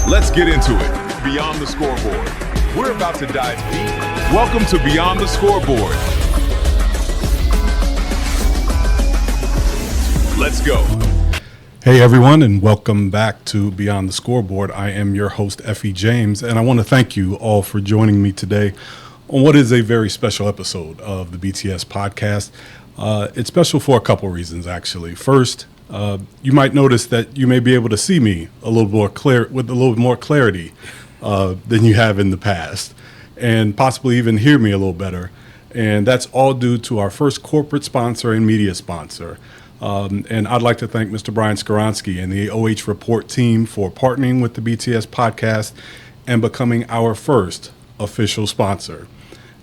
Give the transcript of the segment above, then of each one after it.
Let's get into it. Beyond the Scoreboard. We're about to dive deep. Welcome to Beyond the Scoreboard. Let's go. Hey everyone, and welcome back to Beyond the Scoreboard. I am your host, Effie James, and I want to thank you all for joining me today on what is a very special episode of the BTS podcast. It's special for a couple reasons, actually. First, you might notice that you may be able to see me a little more clear with a little more clarity than you have in the past, and possibly even hear me a little better. And that's all due to our first corporate sponsor and media sponsor. And I'd like to thank Mr. Brian Skoronsky and the OH Report team for partnering with the BTS podcast and becoming our first official sponsor.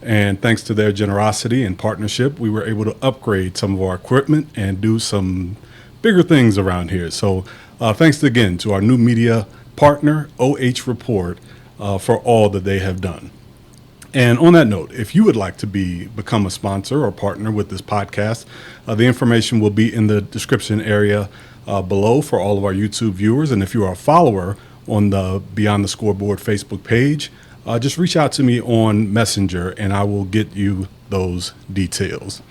And thanks to their generosity and partnership, we were able to upgrade some of our equipment and do some bigger things around here. So thanks again to our new media partner, OH Report, for all that they have done. And on that note, if you would like to become a sponsor or partner with this podcast, the information will be in the description area below for all of our YouTube viewers. And if you are a follower on the Beyond the Scoreboard Facebook page, just reach out to me on Messenger and I will get you those details.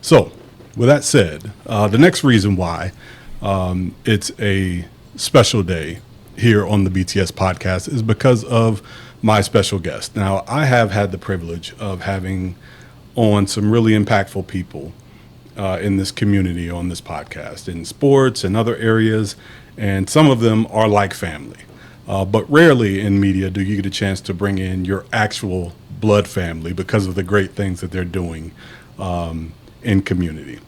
So with that said, the next reason why it's a special day here on the BTS podcast is because of my special guest. Now, I have had the privilege of having on some really impactful people in this community on this podcast, in sports and other areas, and some of them are like family. But rarely in media do you get a chance to bring in your actual blood family because of the great things that they're doing in community.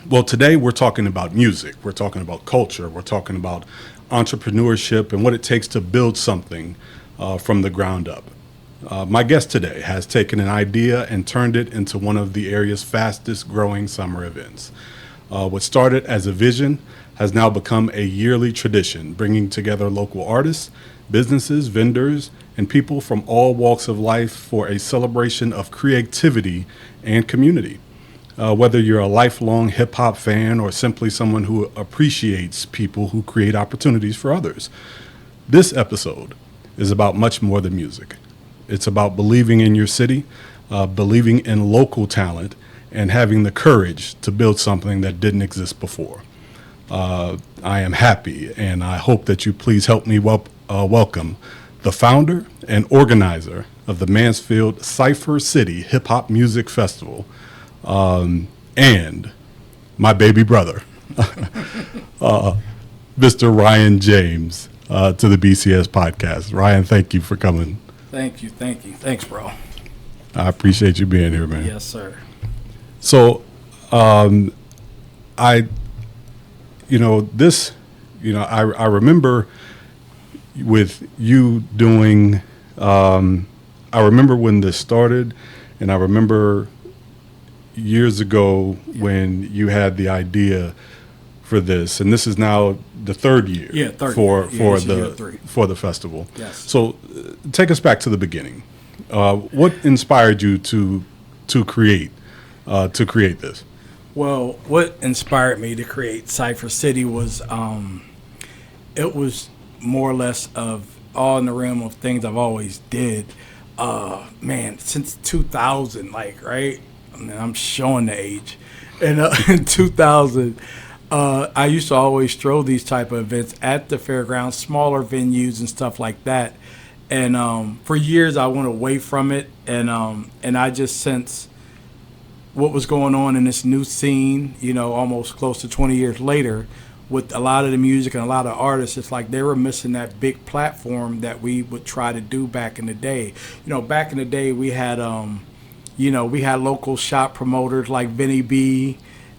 Well, today we're talking about music, we're talking about culture, we're talking about entrepreneurship and what it takes to build something from the ground up. My guest today has taken an idea and turned it into one of the area's fastest growing summer events. What started as a vision has now become a yearly tradition, bringing together local artists, businesses, vendors, and people from all walks of life for a celebration of creativity and community. Whether you're a lifelong hip-hop fan or simply someone who appreciates people who create opportunities for others, this episode is about much more than music. It's about believing in your city, believing in local talent, and having the courage to build something that didn't exist before. I am happy, and I hope that you please help me welcome the founder and organizer of the Mansfield Cypher City Hip Hop Music Festival, and my baby brother, Mr. Ryan James, to the BCS podcast. Ryan, thank you for coming. Thank you. Thanks, bro. I appreciate you being here, man. Yes, sir. So, I remember with you doing, I remember when this started, and I remember years ago when you had the idea for this, and this is now the third year for the festival. Yes. So take us back to the beginning. What inspired you to create this? Well, what inspired me to create Cypher City was it was more or less of all in the realm of things I've always did. Since 2000, right? I mean, I'm showing the age. And in 2000, I used to always throw these type of events at the fairgrounds, smaller venues and stuff like that. And for years, I went away from it. And I just sensed what was going on in this new scene, almost close to 20 years later, with a lot of the music and a lot of artists. It's like they were missing that big platform that we would try to do back in the day. Back in the day, we had we had local shop promoters like Vinny B,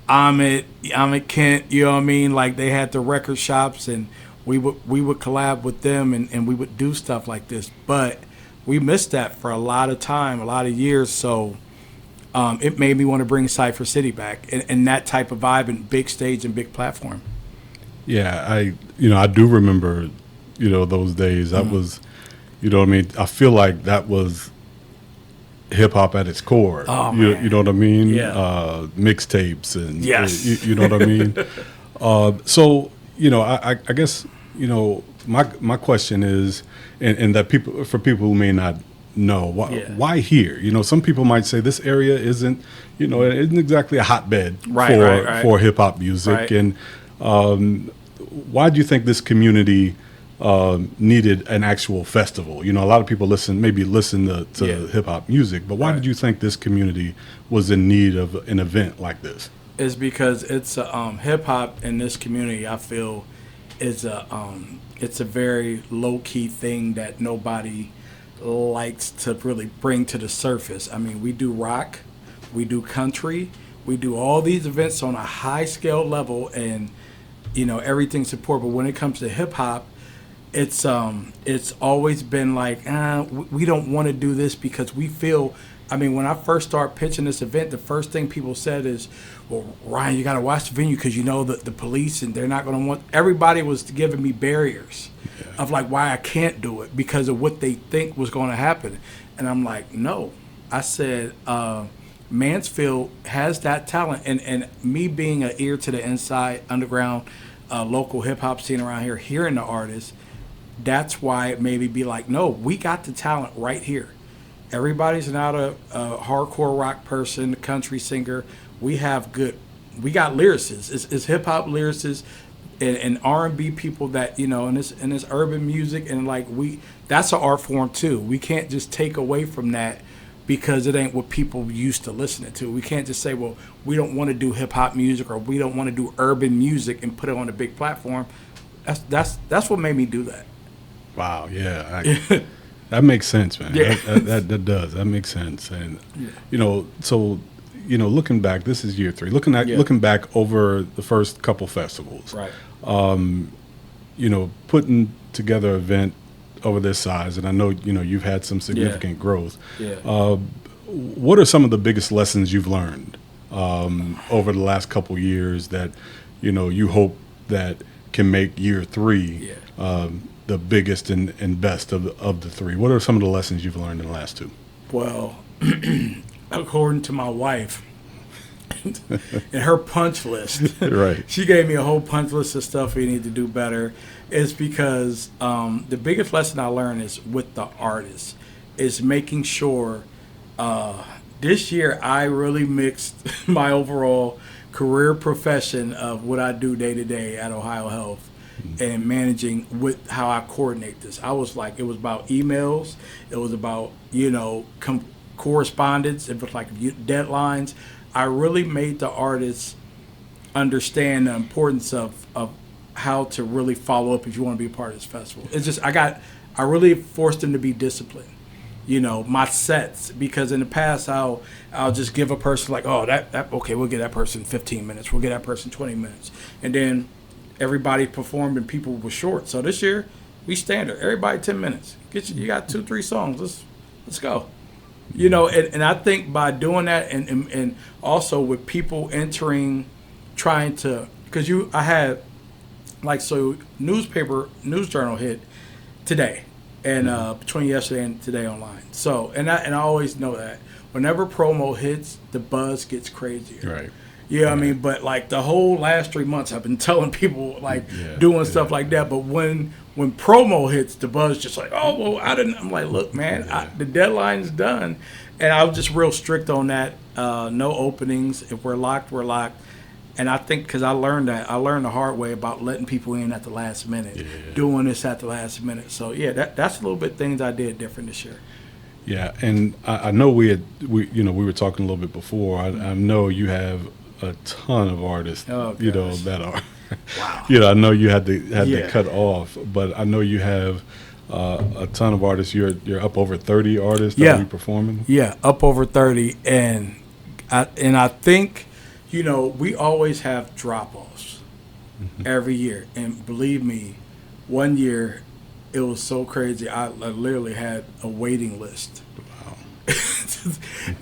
Amit Kent, like they had the record shops, and we would collab with them and we would do stuff like this. But we missed that for a lot of time, a lot of years. So it made me want to bring Cypher City back and that type of vibe and big stage and big platform. Yeah, I do remember, those days. That was, I feel like that was hip hop at its core. Oh, you know what I mean? Yeah. Mixtapes and yes. you know what I mean? So I guess my question is, and that for people who may not know, why here? Some people might say this area isn't exactly a hotbed for hip hop music, Right. and why do you think this community needed an actual festival? A lot of people listen to hip hop music, but why did you think this community was in need of an event like this? Is because it's hip hop in this community. I feel is it's a very low key thing that nobody likes to really bring to the surface. I mean, we do rock, we do country, we do all these events on a high scale level, and everything's support. But when it comes to hip hop, it's always been like we don't want to do this because we feel. I mean, when I first started pitching this event, the first thing people said is, well, Ryan, you got to watch the venue because the police and they're not going to want. Everybody was giving me barriers of like why I can't do it because of what they think was going to happen. And I'm like, no. I said, Mansfield has that talent. And me being an ear to the inside, underground, local hip-hop scene around here, hearing the artists, that's why it made me be like, no, we got the talent right here. Everybody's not a hardcore rock person, a country singer. We got lyricists. It's hip hop lyricists and R&B people that in this urban music, and like that's an art form too. We can't just take away from that because it ain't what people used to listening to. We can't just say, well, we don't want to do hip hop music or we don't want to do urban music and put it on a big platform. That's what made me do that. Wow, yeah. That makes sense, man. Yeah. That does. That makes sense. And looking back, this is year 3. Looking back over the first couple festivals, Right. Putting together an event over this size, and I know you've had some significant growth. Yeah. What are some of the biggest lessons you've learned over the last couple years that you hope that can make year 3 the biggest and best of the 3? What are some of the lessons you've learned in the last 2? Well, according to my wife, in her punch list, Right. She gave me a whole punch list of stuff we need to do better. It's because the biggest lesson I learned is with the artists, is making sure this year I really mixed my overall career profession of what I do day to day at Ohio Health and managing with how I coordinate this. I was like, it was about emails, it was about correspondence, it was like deadlines. I really made the artists understand the importance of how to really follow up if you want to be a part of this festival. It's just I really forced them to be disciplined. My sets, because in the past I'll just give a person like, oh, that okay, we'll get that person 15 minutes, we'll get that person 20 minutes, and then everybody performed and people were short. So this year we standard, everybody 10 minutes. You got 2-3 songs. Let's go. And I think by doing that and also with people entering, trying to, because I had news journal hit today, and between yesterday and today online. So and I always know that whenever promo hits, the buzz gets crazier. Right. Yeah, I mean, but like the whole last 3 months, I've been telling people doing stuff like that. But when promo hits, the buzz just like, oh, well, I didn't. I'm like, look, man, the deadline's done, and I was just real strict on that. No openings. If we're locked, we're locked. And I think because I learned the hard way about letting people in at the last minute, doing this at the last minute. So that's a little bit things I did different this year. Yeah, and I know we were talking a little bit before. I know you have a ton of artists, that are. Wow. I know you had to cut off, but I know you have a ton of artists. You're up over 30 artists that are performing. Yeah, up over 30, and I think we always have drop-offs every year, and believe me, one year it was so crazy. I literally had a waiting list. Wow.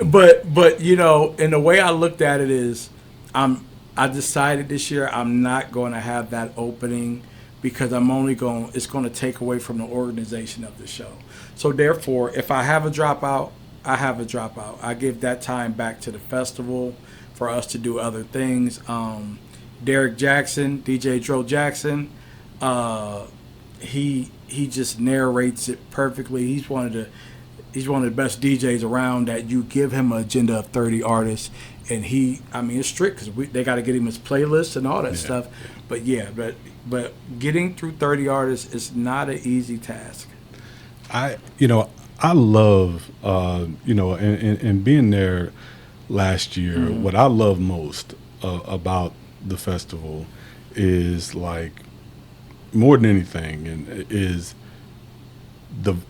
but and the way I looked at it is, I decided this year I'm not going to have that opening because it's going to take away from the organization of the show. So therefore, if I have a dropout, I have a dropout. I give that time back to the festival for us to do other things. Derek Jackson, DJ Dro Jackson, he just narrates it perfectly. He's one of the best DJs around. That you give him an agenda of 30 artists, and it's strict because they got to get him his playlist and all that stuff. But but getting through 30 artists is not an easy task. I love and being there last year. What I love most about the festival is, like, more than anything, and is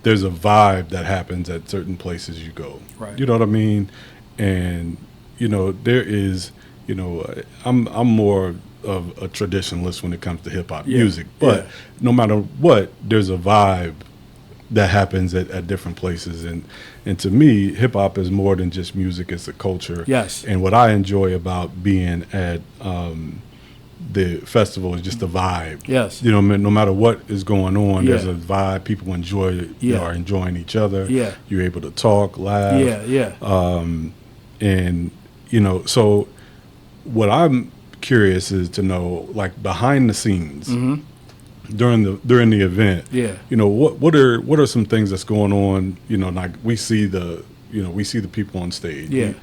there's a vibe that happens at certain places you go. Right. You know what I mean? And there is, I'm more of a traditionalist when it comes to hip hop music, but no matter what, there's a vibe that happens at different places, and to me, hip hop is more than just music; it's a culture. Yes. And what I enjoy about being at the festival is just the vibe. Yes. No matter what is going on, there's a vibe. People enjoy it. Yeah. Are enjoying each other. Yeah. You're able to talk, laugh. Yeah. And so what I'm curious is to know, like, behind the scenes. During the event, what are some things that's going on? Like, we see the people on stage.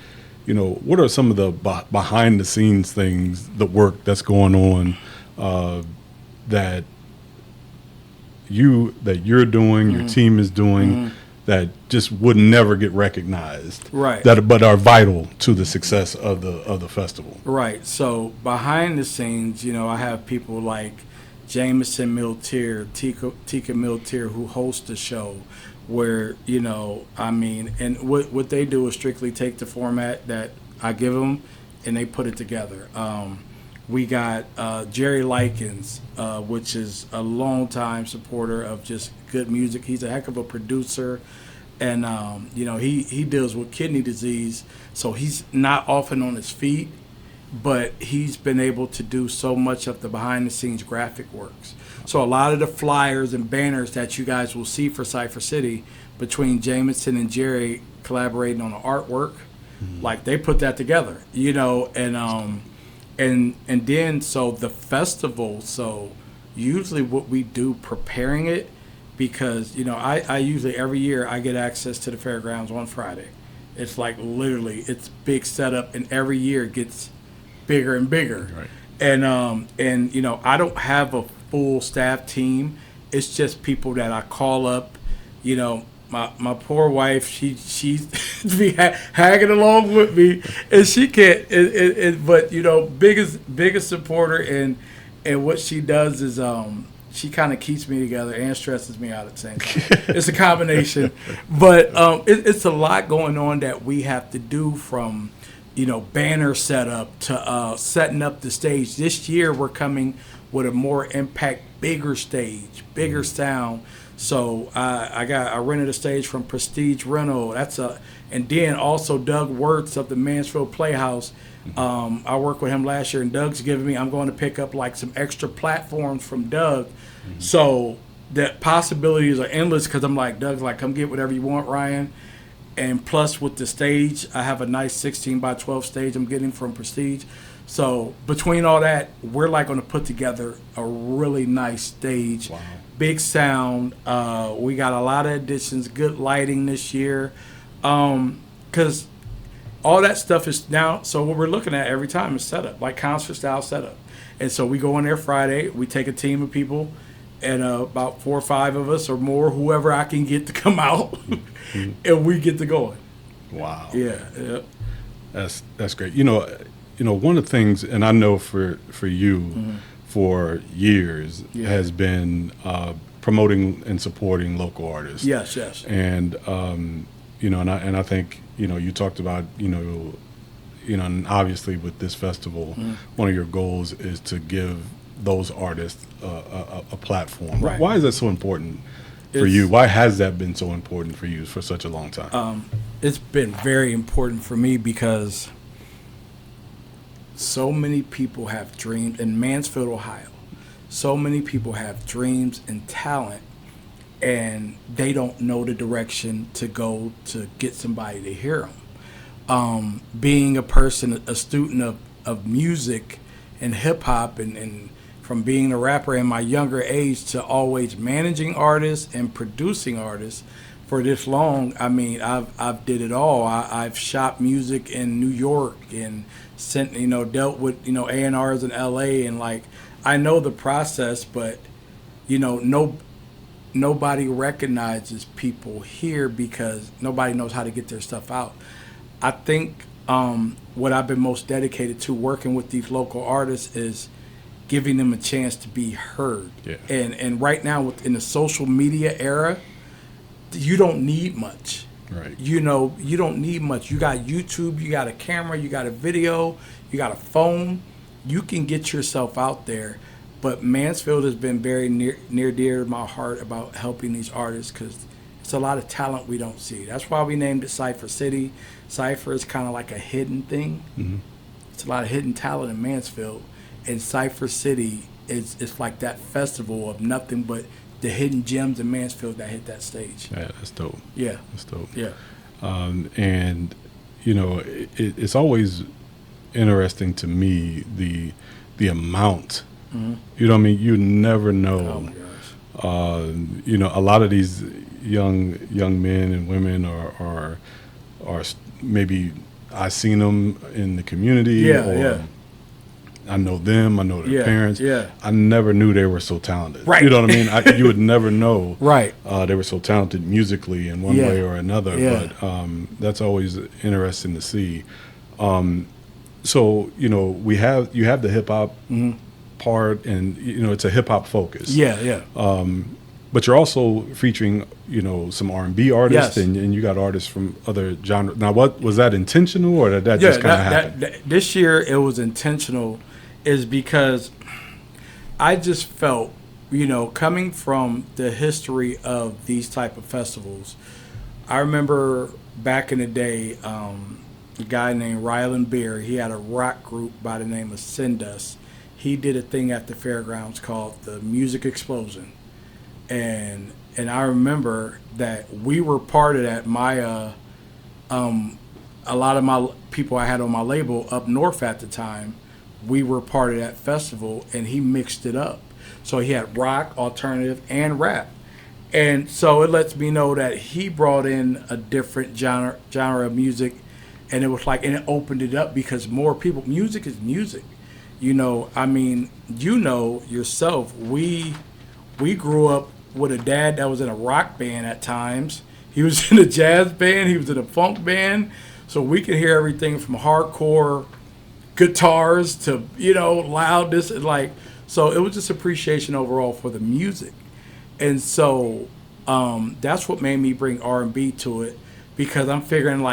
What are some of the behind the scenes things, the work that's going on that you're doing, your team is doing, that just would never get recognized, right? But are vital to the success of the festival, right? So behind the scenes, I have people like Jameson Miltier, Tika Miltier, who hosts the show, where, and what they do is strictly take the format that I give them, and they put it together. We got Jerry Likens, which is a longtime supporter of just good music. He's a heck of a producer, and he deals with kidney disease, so he's not often on his feet. But he's been able to do so much of the behind-the-scenes graphic works. So a lot of the flyers and banners that you guys will see for Cypher City, between Jameson and Jerry collaborating on the artwork, like, they put that together, and then so the festival. So usually what we do preparing it, because I usually every year I get access to the fairgrounds on Friday. It's like literally it's big setup, and every year it gets bigger and bigger. Right. And I don't have a full staff team. It's just people that I call up. My poor wife, she's be hanging along with me, and she can't. But biggest supporter, and what she does is she kind of keeps me together and stresses me out at the same time. It's a combination, but it's a lot going on that we have to do, from banner setup to setting up the stage. This year we're coming with a more impact, bigger stage, bigger sound. So I rented a stage from Prestige Rental. And then also Doug Wirtz of the Mansfield Playhouse. I worked with him last year, and Doug's giving me. I'm going to pick up like some extra platforms from Doug. So the possibilities are endless, because I'm like, Doug's like, come get whatever you want, Ryan. And plus, with the stage, I have a nice 16 by 12 stage I'm getting from Prestige. So between all that, we're like going to put together a really nice stage. Wow. Big sound. We got a lot of additions, good lighting this year. Because all that stuff is now, so what we're looking at every time is setup, like concert style setup. And so we go in there Friday, we take a team of people, and about 4 or 5 of us or more, whoever I can get to come out, and we get to going. Wow. Yeah. That's great. One of the things, and I know for you, for years, has been promoting and supporting local artists. Yes. And and I think you talked about and obviously with this festival, one of your goals is to give those artists a platform. Right. Why is that so important for you? Why has that been so important for you for such a long time? It's been very important for me because so many people have dreams in Mansfield, Ohio. So many people have dreams and talent, and they don't know the direction to go to get somebody to hear them. Being a person, a student of music and hip hop and from being a rapper in my younger age to always managing artists and producing artists for this long. I mean, I've did it all. I've shot music in New York and sent, dealt with, A&Rs in LA, and like, I know the process, but, nobody recognizes people here because nobody knows how to get their stuff out. I think what I've been most dedicated to working with these local artists is giving them a chance to be heard. Yeah. And right now, in the social media era, you don't need much. Right. You don't need much. You got YouTube, you got a camera, you got a video, you got a phone. You can get yourself out there. But Mansfield has been very near dear to my heart about helping these artists because it's a lot of talent we don't see. That's why we named it Cypher City. Cypher is kind of like a hidden thing. Mm-hmm. It's a lot of hidden talent in Mansfield. And Cypher City it's like that festival of nothing but the hidden gems in Mansfield that hit that stage. Yeah, that's dope. Yeah. That's dope. Yeah. And, it's always interesting to me the amount. Mm-hmm. You know what I mean? You never know. Oh, my gosh. A lot of these young men and women are maybe I seen them in the community. Or I know them. I know their parents. Yeah. I never knew they were so talented. Right. You know what I mean? You would never know. Right. They were so talented musically in one way or another. Yeah. But that's always interesting to see. So you have the hip hop part, and it's a hip hop focus. Yeah. But you're also featuring some R&B artists, Yes. and you got artists from other genres. Now, what was that intentional, or did that just kind of happen? This year it was intentional, is because I just felt, coming from the history of these type of festivals, I remember back in the day, a guy named Ryland Beer, he had a rock group by the name of Sindus. He did a thing at the fairgrounds called the Music Explosion. And I remember that we were part of that. My a lot of my people I had on my label up north at the time, we were part of that festival, and he mixed it up. So he had rock, alternative, and rap. And so it lets me know that he brought in a different genre of music, and it was like, and it opened it up because more people, music is music. Yourself, we grew up with a dad that was in a rock band at times. He was in a jazz band, he was in a funk band. So we could hear everything from hardcore guitars to, loudness, and so it was just appreciation overall for the music. And so that's what made me bring R&B to it, because I'm figuring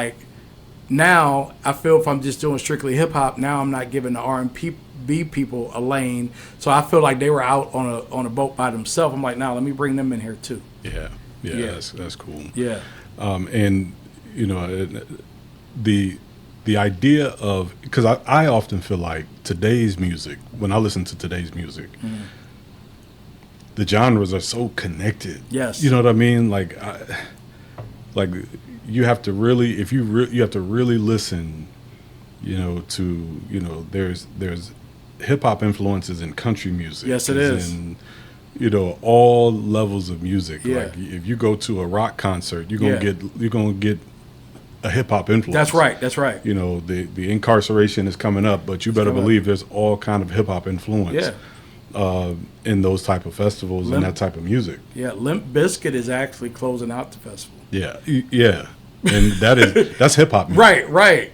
now I feel if I'm just doing strictly hip hop, now I'm not giving the R&B people a lane. So I feel like they were out on a boat by themselves. I'm like, now let me bring them in here too. Yeah. That's cool. Yeah. And the idea of, because I often feel like today's music, when I listen to today's music, the genres are so connected. Yes. You know what I mean? You have to really, you have to really listen, to, there's hip hop influences in country music. Yes, it is. And, all levels of music. Yeah. Like if you go to a rock concert, you're gonna get a hip hop influence. That's right. The incarceration is coming up, but you better believe there's all kind of hip hop influence. In those type of festivals and that type of music. Yeah, Limp Bizkit is actually closing out the festival. Yeah. And that's hip hop music. Right.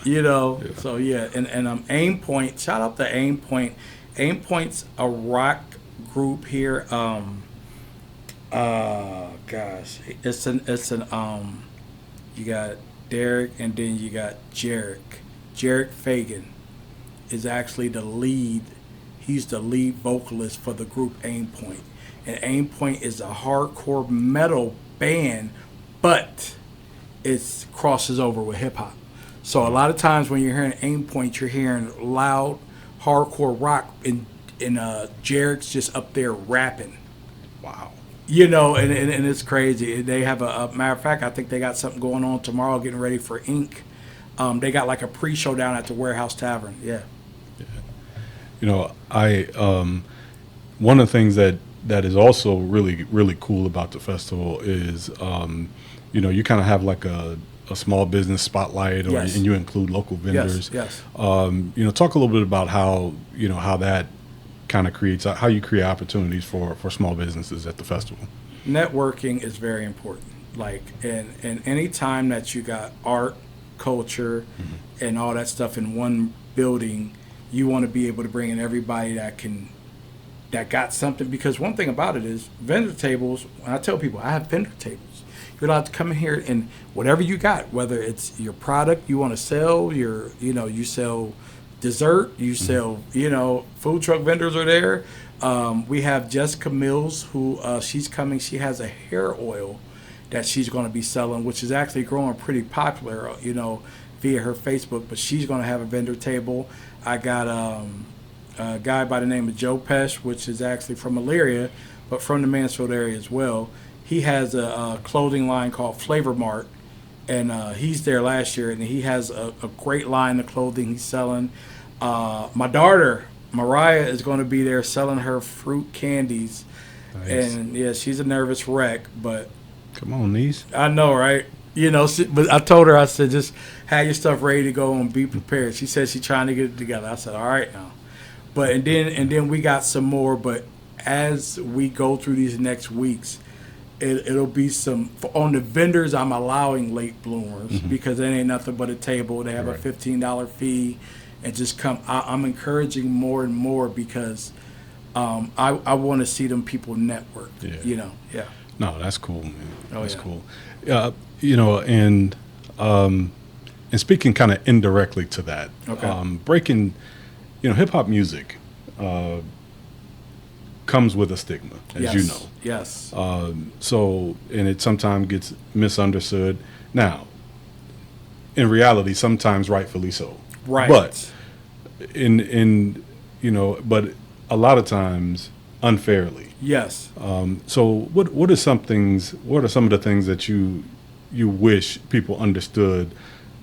Yeah. So and Aim Point, shout out to Aim Point. Aim Point's a rock group here. Gosh. It's an you got Derek, and then you got Jarek. Jarek Fagan is actually the lead. He's the lead vocalist for the group Aim Point. And Aim Point is a hardcore metal band, but it crosses over with hip hop. So a lot of times when you're hearing Aim Point, you're hearing loud hardcore rock, and Jarek's just up there rapping. Wow. And it's crazy. They have a matter of fact, I think they got something going on tomorrow, getting ready for Ink. They got like a pre-show down at the Warehouse Tavern. Yeah. one of the things that is also really, really cool about the festival is, you kind of have like a small business spotlight, Yes. and you include local vendors. Yes. Talk a little bit about how that kind of creates, how you create opportunities for small businesses at the festival. Networking is very important. Like, and any time that you got art, culture, and all that stuff in one building, you want to be able to bring in everybody that got something. Because one thing about it is vendor tables. When I tell people I have vendor tables, you're allowed to come in here and whatever you got, whether it's your product you want to sell, you sell dessert, you sell, food truck vendors are there. We have Jessica Mills, who she's coming. She has a hair oil that she's going to be selling, which is actually growing pretty popular, via her Facebook. But she's going to have a vendor table. I got a guy by the name of Joe Pesh, which is actually from Elyria, but from the Mansfield area as well. He has a clothing line called Flavor Mart, and he's there last year, and he has a great line of clothing he's selling. My daughter, Mariah, is going to be there selling her fruit candies. Nice. And, yeah, she's a nervous wreck, but... Come on, niece. I know, right? But I told her, I said, just have your stuff ready to go and be prepared. She said she's trying to get it together. I said, all right now. But and then we got some more, but as we go through these next weeks, it'll be some on the vendors. I'm allowing late bloomers because it ain't nothing but a table. They have a $15 fee, and just come. I'm encouraging more and more because I want to see them people network. Yeah. No, that's cool, man. That's cool. And speaking kind of indirectly to that, breaking, hip hop music comes with a stigma, as you know. Yes. And it sometimes gets misunderstood. Now, in reality, sometimes rightfully so. Right. But but a lot of times unfairly. Yes. So what are some of the things that you wish people understood,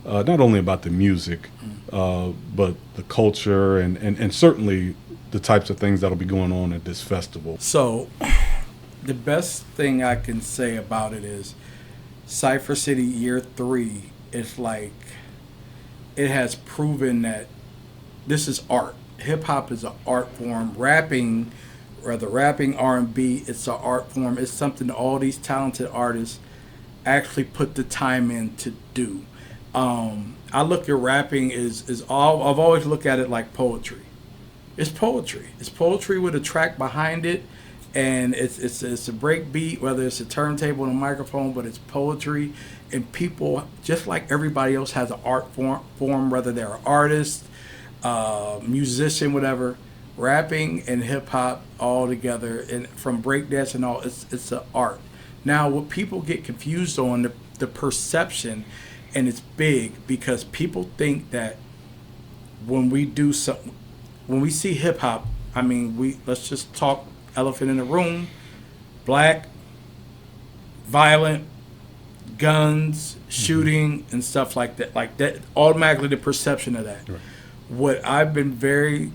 not only about the music, but the culture and certainly the types of things that'll be going on at this festival? So the best thing I can say about it is Cypher City Year 3 is like, it has proven that this is art. Hip-hop is an art form. Rapping, R&B, it's an art form. It's something that all these talented artists actually put the time in to do. I look at rapping is all, I've always looked at it like poetry. It's poetry. It's poetry with a track behind it, and it's a break beat, whether it's a turntable and a microphone, but it's poetry. And people, just like everybody else, has an art form, whether they're an artist, musician, whatever. Rapping and hip hop all together, and from breakdance and all, it's an art. Now, what people get confused on the perception, and it's big because people think that when we do something, when we see hip hop, I mean, let's just talk elephant in the room, black, violent, guns, shooting, and stuff like that. Like that, automatically the perception of that. Right. What I've been very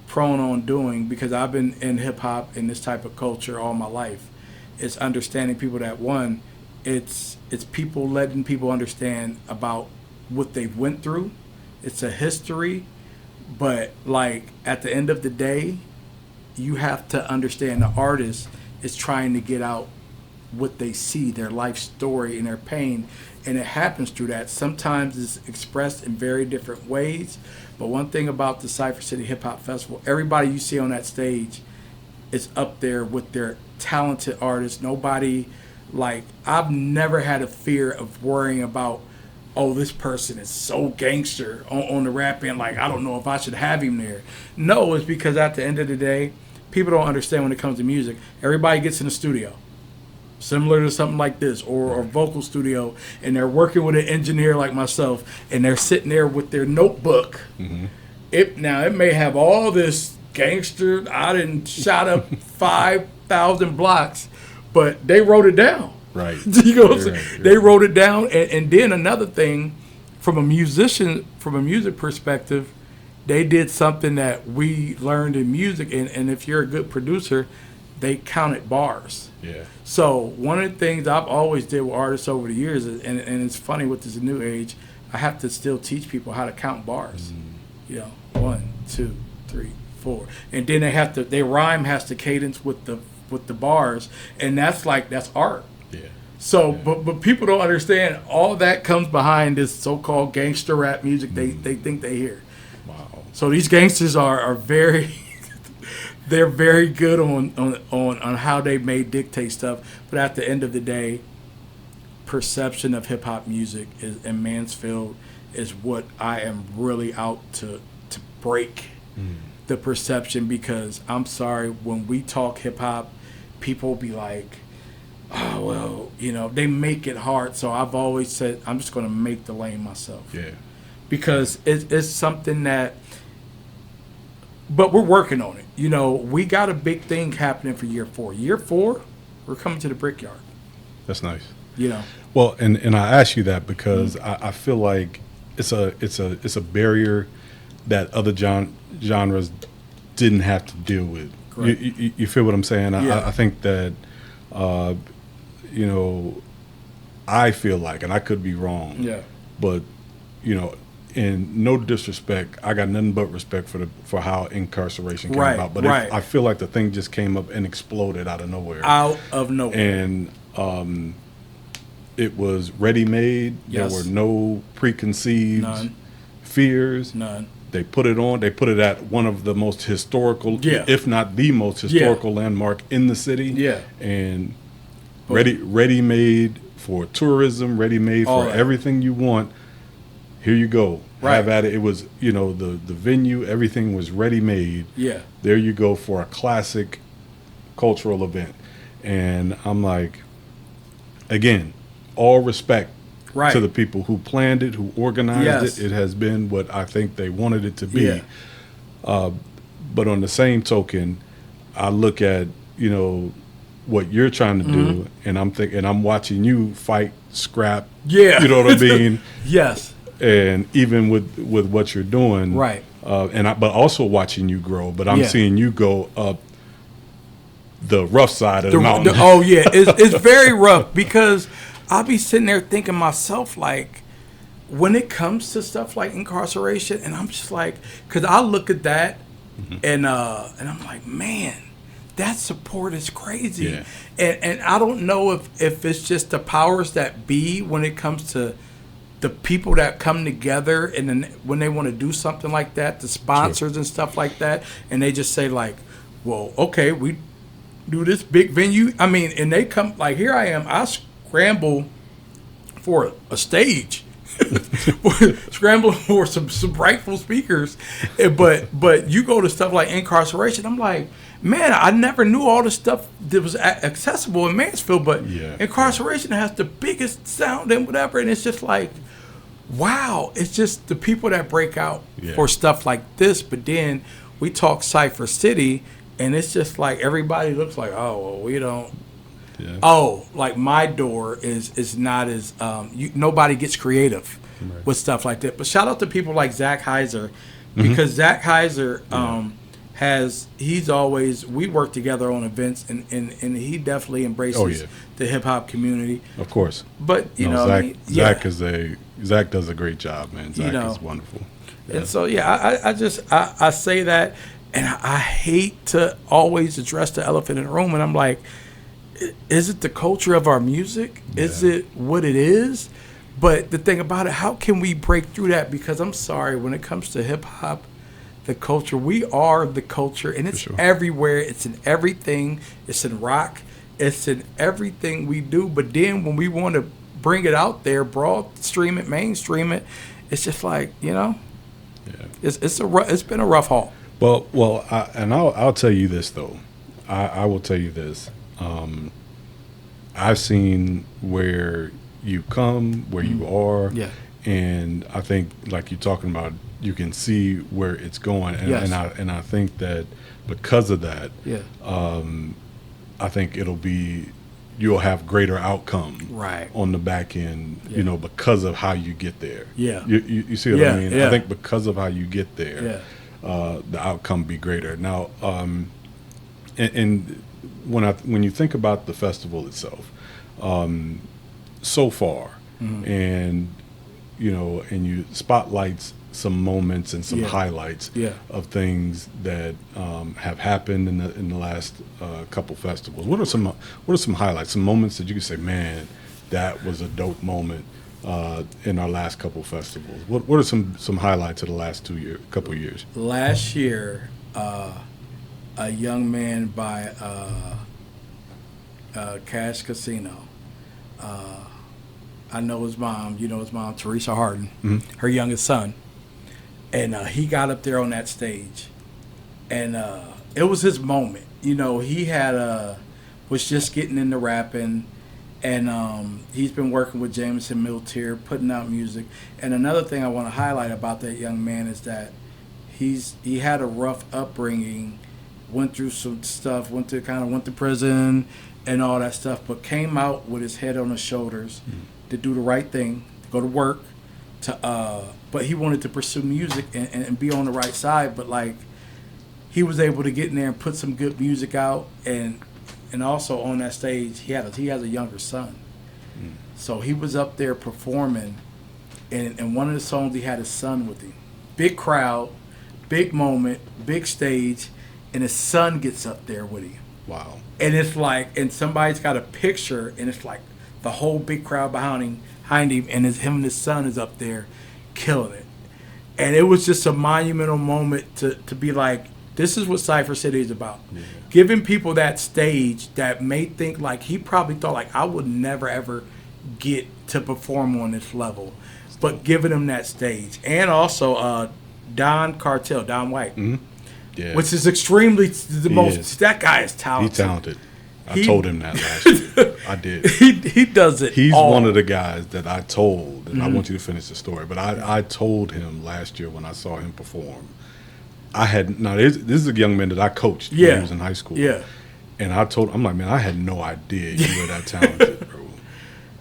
prone on doing, because I've been in hip hop and this type of culture all my life, is understanding people that it's people letting people understand about what they've went through. It's a history, but like at the end of the day, you have to understand the artist is trying to get out what they see, their life story and their pain, and it happens through that. Sometimes it's expressed in very different ways, but one thing about the Cypher City Hip Hop Festival, everybody you see on that stage is up there with their talented artists. Nobody, like, I've never had a fear of worrying about, oh, this person is so gangster on the rap end, like, I don't know if I should have him there. No, it's because at the end of the day, people don't understand when it comes to music. Everybody gets in the studio, similar to something like this, or a vocal studio, and they're working with an engineer like myself, and they're sitting there with their notebook. Mm-hmm. It may have all this gangster, I done shot up 5,000 blocks, but they wrote it down. Right. You know what I'm saying? They wrote it down, and then another thing, from a music perspective, they did something that we learned in music, and if you're a good producer, they counted bars. Yeah. So one of the things I've always did with artists over the years, and it's funny with this new age, I have to still teach people how to count bars. You know, 1, 2, 3, 4, and then their rhyme has to cadence with the bars, and that's art. Yeah. So, but people don't understand all that comes behind this so-called gangster rap music they think they hear. Wow. So these gangsters are very, they're very good on how they may dictate stuff. But at the end of the day, perception of hip hop music in Mansfield is what I am really out to break the perception, because I'm sorry, when we talk hip hop, people be like, oh, well, you know, they make it hard. So I've always said, I'm just going to make the lane myself. Yeah. Because it's something that, but we're working on it. You know, we got a big thing happening for year 4. Year 4, we're coming to the Brickyard. That's nice. You know. Well, and I ask you that because I feel like it's a barrier that other genres didn't have to deal with. You feel what I'm saying? Yeah. I think that, you know, I feel like, and I could be wrong. Yeah. But, you know, in no disrespect, I got nothing but respect for how incarceration came about. But I feel like the thing just came up and exploded out of nowhere. Out of nowhere. And it was ready-made. Yes. There were no preconceived fears. None. They put it on. They put it at one of the most historical, if not the most historical landmark in the city. Yeah. And ready-made for tourism, ready-made for everything you want. Here you go. Right. Have at it. It was, you know, the venue, everything was ready-made. Yeah. There you go for a classic cultural event. And I'm like, again, all respect to the people who planned it, who organized it. It has been what I think they wanted it to be. Yeah. But on the same token, I look at, you know, what you're trying to do, and I'm thinking, and I'm watching you fight, scrap. Yeah. You know what I mean? Yes. And even with what you're doing, right? But also watching you grow. But I'm seeing you go up the rough side of the mountain. Oh yeah, it's very rough, because I'll be sitting there thinking myself, like, when it comes to stuff like incarceration, and I'm just like, because I look at that, and I'm like, man, that support is crazy. Yeah. And I don't know if it's just the powers that be when it comes to the people that come together, and then when they want to do something like that, the sponsors and stuff like that, and they just say like, well, okay, we do this big venue. I mean, and they come, like, here I am, I scramble for a stage, scramble for some rightful speakers, but you go to stuff like incarceration, I'm like, man, I never knew all the stuff that was accessible in Mansfield, but incarceration has the biggest sound and whatever, and it's just like, wow, it's just the people that break out for stuff like this. But then we talk Cypher City, and it's just like everybody looks like, oh, well, we don't. Yeah. Oh, like my door is not as nobody gets creative with stuff like that. But shout out to people like Zach Heiser, because Zach Heiser he's always, we work together on events, and he definitely embraces the hip hop community. Of course. But Zach does a great job, man. Zach is wonderful. Yeah. And so I say that, and I hate to always address the elephant in the room, and I'm like, is it the culture of our music? Yeah. Is it what it is? But the thing about it, how can we break through that? Because I'm sorry, when it comes to hip hop, the culture, we are the culture, and it's everywhere. It's in everything. It's in rock. It's in everything we do. But then when we want to bring it out there, broad stream it, mainstream it, it's just like, you know, it's been a rough haul. Well, I'll tell you this though. I will tell you this. I've seen where you come, where you are, and I think, like you're talking about, you can see where it's going, and I think that because of that, I think it'll be you'll have greater outcome Right. on the back end, Yeah. because of how you get there. Yeah. You see what Yeah, I mean? yeah. I think because of how you get there, Yeah. the outcome be greater. Now, and when you think about the festival itself, so far, and and you spotlights some moments and some Yeah. highlights Yeah. of things that have happened in the last couple festivals. What are some highlights, some moments that you can say, man, that was a dope moment in our last couple festivals? What are some highlights of the last couple years? Last year, a young man by Cash Casino. I know his mom. You know his mom, Teresa Harden, her youngest son. And he got up there on that stage, and it was his moment. He had was just getting into rapping, and he's been working with Jameson Miltier, putting out music. And another thing I want to highlight about that young man is that he had a rough upbringing, went through some stuff, went to prison and all that stuff, but came out with his head on his shoulders to do the right thing, to go to work, but he wanted to pursue music and be on the right side. But like, he was able to get in there and put some good music out, and also on that stage he has a younger son, so he was up there performing, and one of the songs he had his son with him. Big crowd, big moment, big stage, and his son gets up there with him. Wow. And it's like, and somebody's got a picture, and it's like the whole big crowd behind him, and him and his son is up there killing it. And it was just a monumental moment to be like, this is what Cypher City is about. Yeah. Giving people that stage that may think, like, he probably thought, like, I would never, ever get to perform on this level. But giving him that stage. And also Don White. Mm-hmm. Yeah. Which is extremely that guy is talented. He's talented. I told him that last year. I did. He does it. He's all. one of the guys that I told, and I want you to finish the story, but I told him last year when I saw him perform, this is a young man that I coached when he was in high school. Yeah. And I'm like, man, I had no idea you were that talented, bro.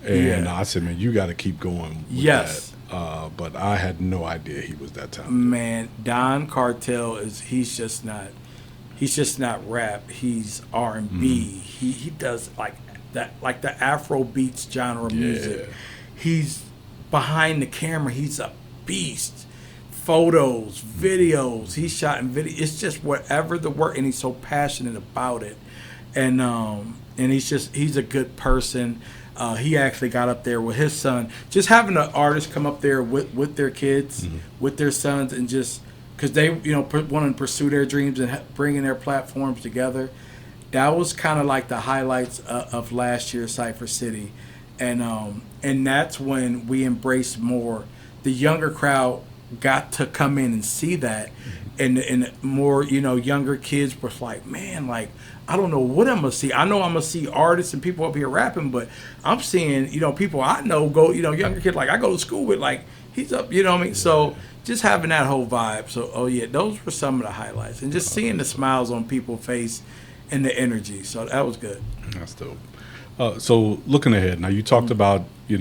And I said, man, you got to keep going with that. But I had no idea he was that talented. Man, Don Cartel he's just not rap. He's R&B. He does like the Afro beats genre of music. He's behind the camera. He's a beast. Photos, videos. He's shot in video. It's just whatever the work, and he's so passionate about it. And he's a good person. He actually got up there with his son. Just having an artist come up there with their kids, with their sons, and just because they want to pursue their dreams and bringing their platforms together. That was kind of like the highlights of last year's Cypher City, and that's when we embraced more. The younger crowd got to come in and see that, and more younger kids were like, man, like, I don't know what I'm gonna see. I know I'm gonna see artists and people up here rapping, but I'm seeing people I know go younger kids like I go to school with, like, he's up, what I mean. So just having that whole vibe. So those were some of the highlights, and just seeing the smiles on people's face and the energy. So that was good. That's dope. So looking ahead, now you talked about you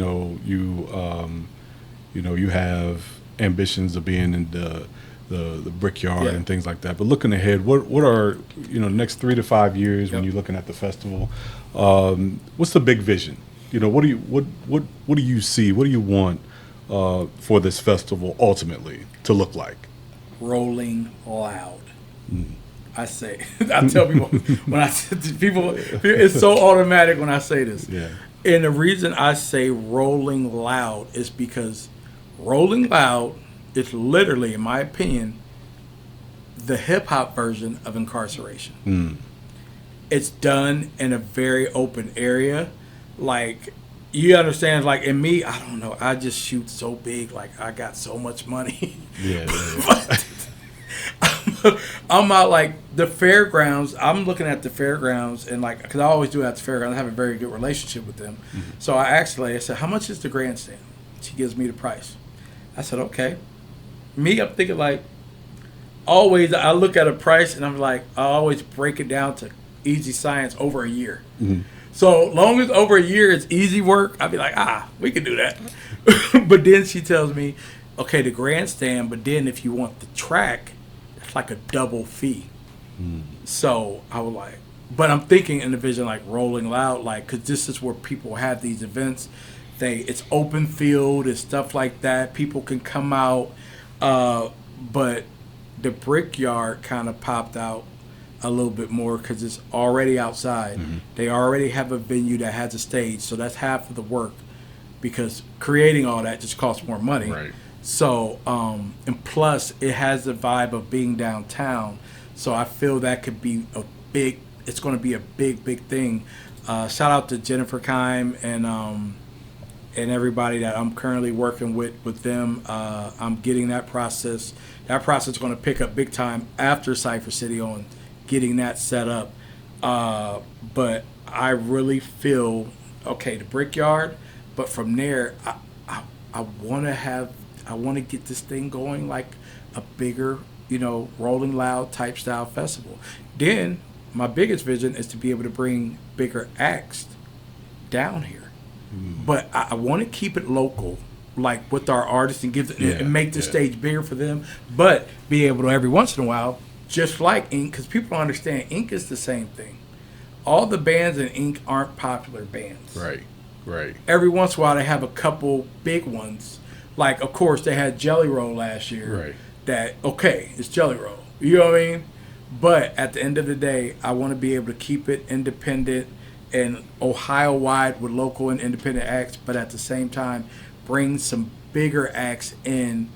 have ambitions of being in the brickyard and things like that. But looking ahead, what are next 3 to 5 years when you're looking at the festival? What's the big vision? What do you see? What do you want for this festival ultimately to look like? Rolling Loud. I tell people when I say to people, it's so automatic when I say this. Yeah. And the reason I say Rolling Loud is because Rolling Loud is literally, in my opinion, the hip-hop version of incarceration. It's done in a very open area. Like, you understand, like, in me, I don't know, I just shoot so big, like, I got so much money. But I'm out, like, the fairgrounds. I'm looking at the fairgrounds, and, like, because I always do at the fairgrounds, I have a very good relationship with them. So I said, how much is the grandstand? She gives me the price. I said, okay. Me, I'm thinking, like, always I look at a price and I'm like, I always break it down to easy science over a year. So long as over a year it's easy work, I'd be like, we can do that. But then she tells me, okay, the grandstand, but then if you want the track, it's like a double fee. So I was like, but I'm thinking in the vision like Rolling Loud, like, because this is where people have these events. It's open field and stuff like that. People can come out, but the Brickyard kind of popped out a little bit more because it's already outside. They already have a venue that has a stage, so that's half of the work because creating all that just costs more money. Right. So, and plus it has the vibe of being downtown. So I feel that could be it's going to be a big thing. Shout out to Jennifer Kime and everybody that I'm currently working with them. I'm getting that process. That process is going to pick up big time after Cypher City on getting that set up. But I really feel, okay, the Brickyard, but from there, I want to get this thing going like a bigger, Rolling Loud type style festival. Then my biggest vision is to be able to bring bigger acts down here. But I want to keep it local, like with our artists, and and make the stage bigger for them. But be able to every once in a while, just like Ink, because people don't understand, Ink is the same thing. All the bands in Ink aren't popular bands. Right. Every once in a while, they have a couple big ones. Like, of course, they had Jelly Roll last year. Right. That, okay, it's Jelly Roll. You know what I mean? But at the end of the day, I want to be able to keep it independent and Ohio-wide with local and independent acts, but at the same time, bring some bigger acts in,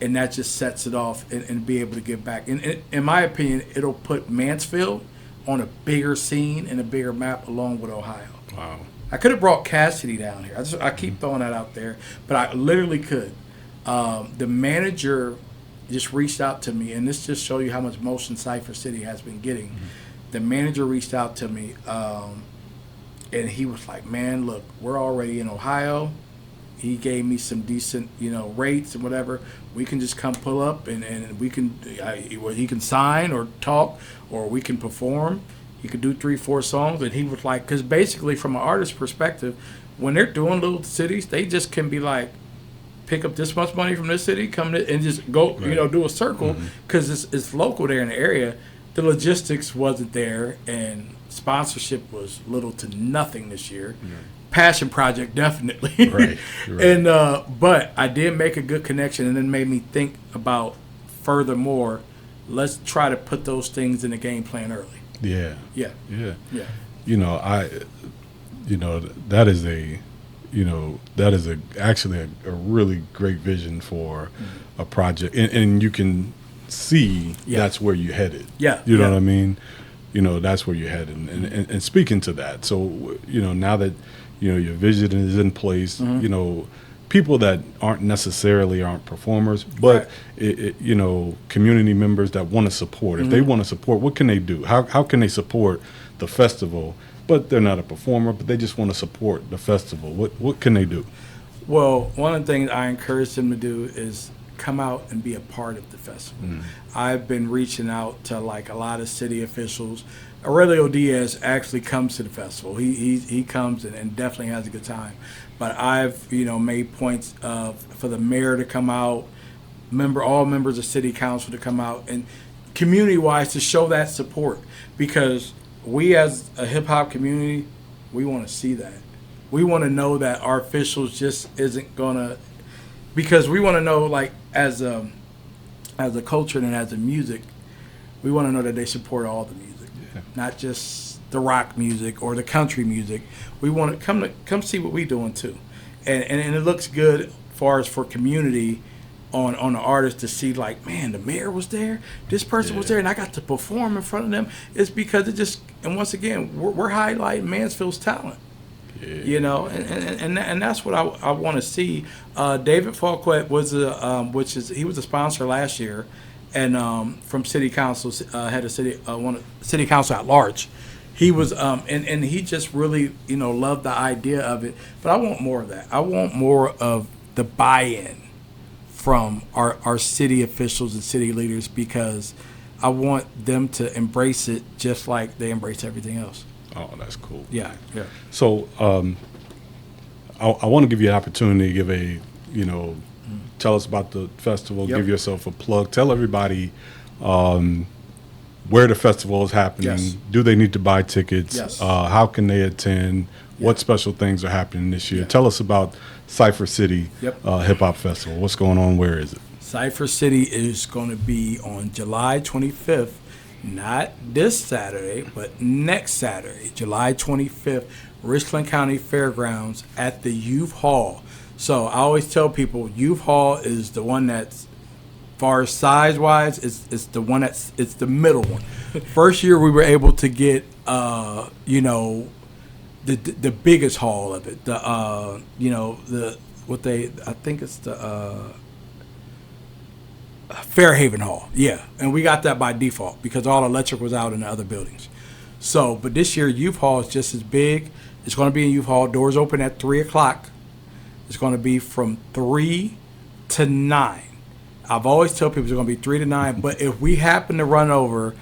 and that just sets it off and be able to give back. And in my opinion, it'll put Mansfield on a bigger scene and a bigger map along with Ohio. Wow. I could have brought Cassidy down here. I keep throwing that out there, but I literally could. The manager just reached out to me, and this just shows you how much motion Cypher City has been getting. The manager reached out to me, and he was like, man, look, we're already in Ohio. He gave me some decent, rates and whatever. We can just come pull up, and we can, he can sign or talk, or we can perform. He could do 3-4 songs, and he was like, because basically from an artist perspective, when they're doing little cities, they just can be like, pick up this much money from this city, come to, and just go, do a circle, because it's local there in the area. The logistics wasn't there, and sponsorship was little to nothing this year. Passion project, definitely. Right. And but I did make a good connection, and then made me think about furthermore, let's try to put those things in the game plan early. Yeah. That is actually a really great vision for a project, and you can see that's where you're headed. You know what I mean? That's where you're headed. And speaking to that, so now that your vision is in place, people that aren't performers, but community members that want to support. If they want to support, what can they do? How can they support the festival? But they're not a performer, but they just want to support the festival. What can they do? Well, one of the things I encourage them to do is come out and be a part of the festival. I've been reaching out to like a lot of city officials. Aurelio Diaz actually comes to the festival. He comes and definitely has a good time. But I've made points for the mayor to come out, all members of city council to come out, and community-wise to show that support, because we as a hip-hop community, we want to see that. We want to know that our officials just isn't going to, because we want to know, like, as a culture and as a music, we want to know that they support all the music, not just the rock music or the country music. We want to come see what we're doing too, and it looks good for community on the artist to see, like, man, the mayor was there, this person was there, and I got to perform in front of them. It's because it just, and once again, we're highlighting Mansfield's talent. And that's what I want to see. David Falquette was he was a sponsor last year, and from city council, head of city council at large. He was and he just really loved the idea of it. But I want more of that. I want more of the buy-in from our city officials and city leaders, because I want them to embrace it just like they embrace everything else. Oh, that's cool. Yeah. So I want to give you an opportunity to give a, tell us about the festival, Yep. give yourself a plug, tell everybody where the festival is happening. Yes. Do they need to buy tickets? Yes. How can they attend? What special things are happening this year? Yeah. Tell us about Cypher City Yep. Hip Hop Festival. What's going on? Where is it? Cypher City is going to be on July 25th, not this Saturday, but next Saturday, July 25th, Richland County Fairgrounds at the Youth Hall. So I always tell people, Youth Hall is the one that's, far as size-wise, it's the one it's the middle one. First year we were able to get, the biggest hall of it. I think it's the Fairhaven Hall. Yeah, and we got that by default because all electric was out in the other buildings. So, but this year Youth Hall is just as big. It's going to be in Youth Hall. Doors open at 3:00. It's going to be from 3 to 9. I've always tell people it's going to be 3 to 9, but if we happen to run over,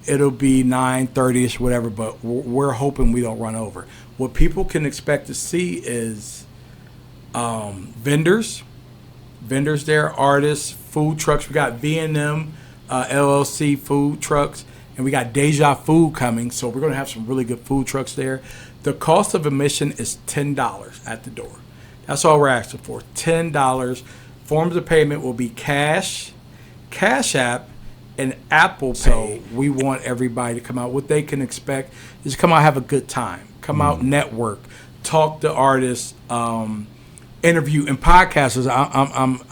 it'll be 9:30ish, whatever. But we're hoping we don't run over. What people can expect to see is vendors there, artists, food trucks. We got V&M LLC food trucks, and we got Deja Food coming. So we're going to have some really good food trucks there. The cost of admission is $10 at the door. That's all we're asking for, $10. Forms of payment will be Cash App, and Apple Pay. So we want everybody to come out. What they can expect is come out, have a good time, come out, network, talk to artists, interview, and podcasters.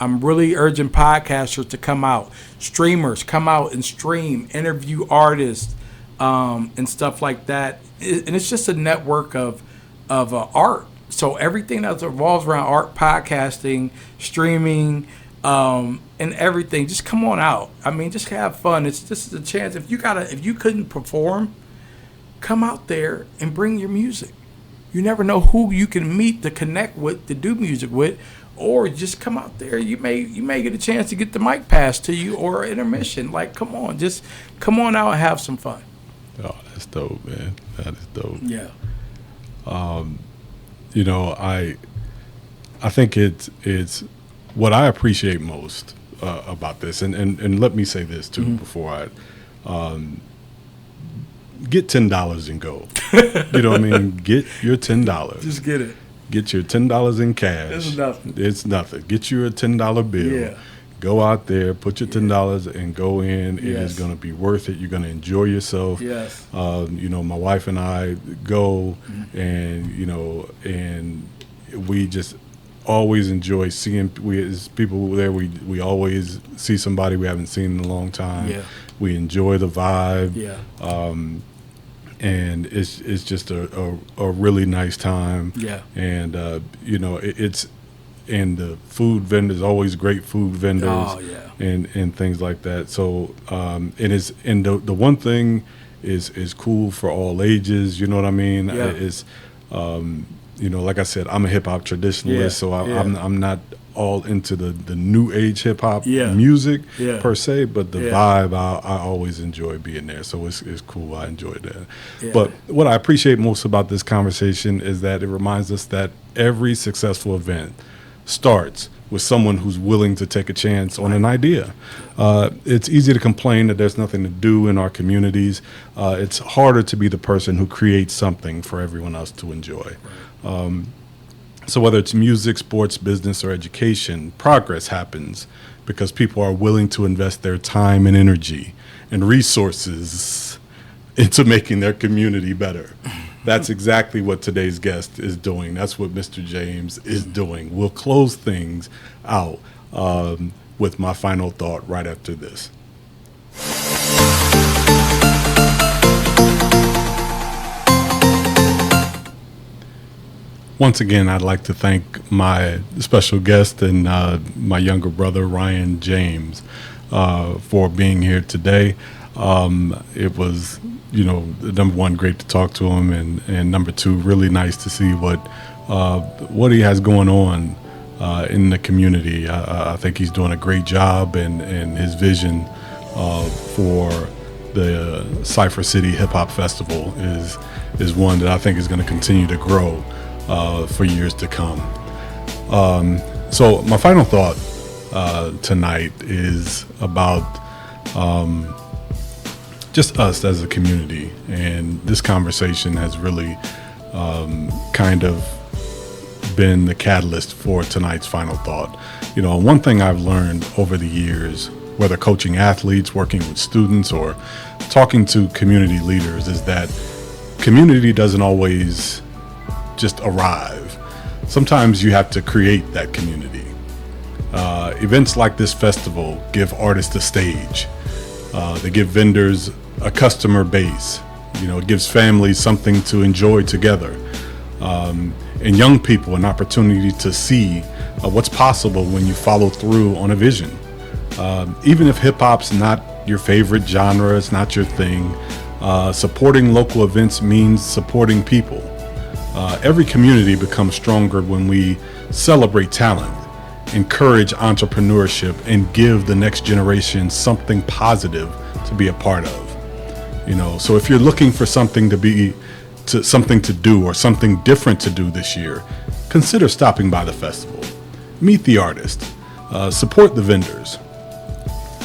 I'm really urging podcasters to come out, streamers come out and stream, interview artists, and stuff like that. And it's just a network of art. So everything that revolves around art, podcasting, streaming, and everything, just come on out. I mean, just have fun. This is a chance. If you couldn't perform, come out there and bring your music. You never know who you can meet to connect with, to do music with, or just come out there. You may get a chance to get the mic passed to you or intermission. Like, come on, just come on out and have some fun. Oh, that's dope, man. That is dope. Yeah. I think it's what I appreciate most about this, and let me say this too before I get $10 and go. You know what I mean? Get your $10. Just get it. Get your $10 in cash. It's nothing. It's nothing. Get you a $10 bill. Yeah. Go out there, put your $10 and go in. It Yes. is going to be worth it. You're going to enjoy yourself. Yes. My wife and I go, and we just always enjoy seeing. As people there, we always see somebody we haven't seen in a long time. Yeah. We enjoy the vibe. Yeah. And it's just a really nice time. Yeah. And it's. And the food vendors, always great food vendors, Oh, yeah. and things like that. So the one thing is cool for all ages. You know what I mean? Yeah. It's like I said, I'm a hip hop traditionalist, Yeah, so yeah. I'm not all into the new age hip hop Yeah. music Yeah. per se, but the Yeah. vibe I always enjoy being there. So it's cool. I enjoy that. Yeah. But what I appreciate most about this conversation is that it reminds us that every successful event starts with someone who's willing to take a chance on an idea. It's easy to complain that there's nothing to do in our communities. It's harder to be the person who creates something for everyone else to enjoy. So whether it's music, sports, business, or education, progress happens because people are willing to invest their time and energy and resources into making their community better. That's exactly what today's guest is doing. That's what Mr. James is doing. We'll close things out with my final thought right after this. Once again, I'd like to thank my special guest and my younger brother, Ryan James, for being here today. It was, number one, great to talk to him, and number two, really nice to see what he has going on in the community. I think he's doing a great job, and his vision for the Cypher City Hip Hop Festival is one that I think is going to continue to grow for years to come. So my final thought tonight is about just us as a community, and this conversation has really kind of been the catalyst for tonight's final thought. You know, one thing I've learned over the years, whether coaching athletes, working with students, or talking to community leaders, is that community doesn't always just arrive. Sometimes you have to create that community. Events like this festival give artists a stage. They give vendors a customer base. You know, it gives families something to enjoy together. And young people an opportunity to see what's possible when you follow through on a vision. Even if hip hop's not your favorite genre, it's not your thing, supporting local events means supporting people. Every community becomes stronger when we celebrate talent, encourage entrepreneurship, and give the next generation something positive to be a part of. You know, so if you're looking for something to do or something different to do this year, consider stopping by the festival. Meet the artist, support the vendors,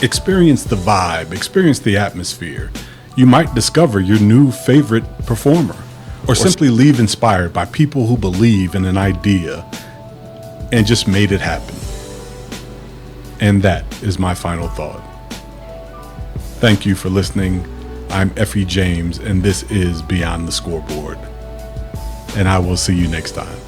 experience the vibe, experience the atmosphere. You might discover your new favorite performer, or simply leave inspired by people who believe in an idea and just made it happen. And that is my final thought. Thank you for listening. I'm Effie James, and this is Beyond the Scoreboard. And I will see you next time.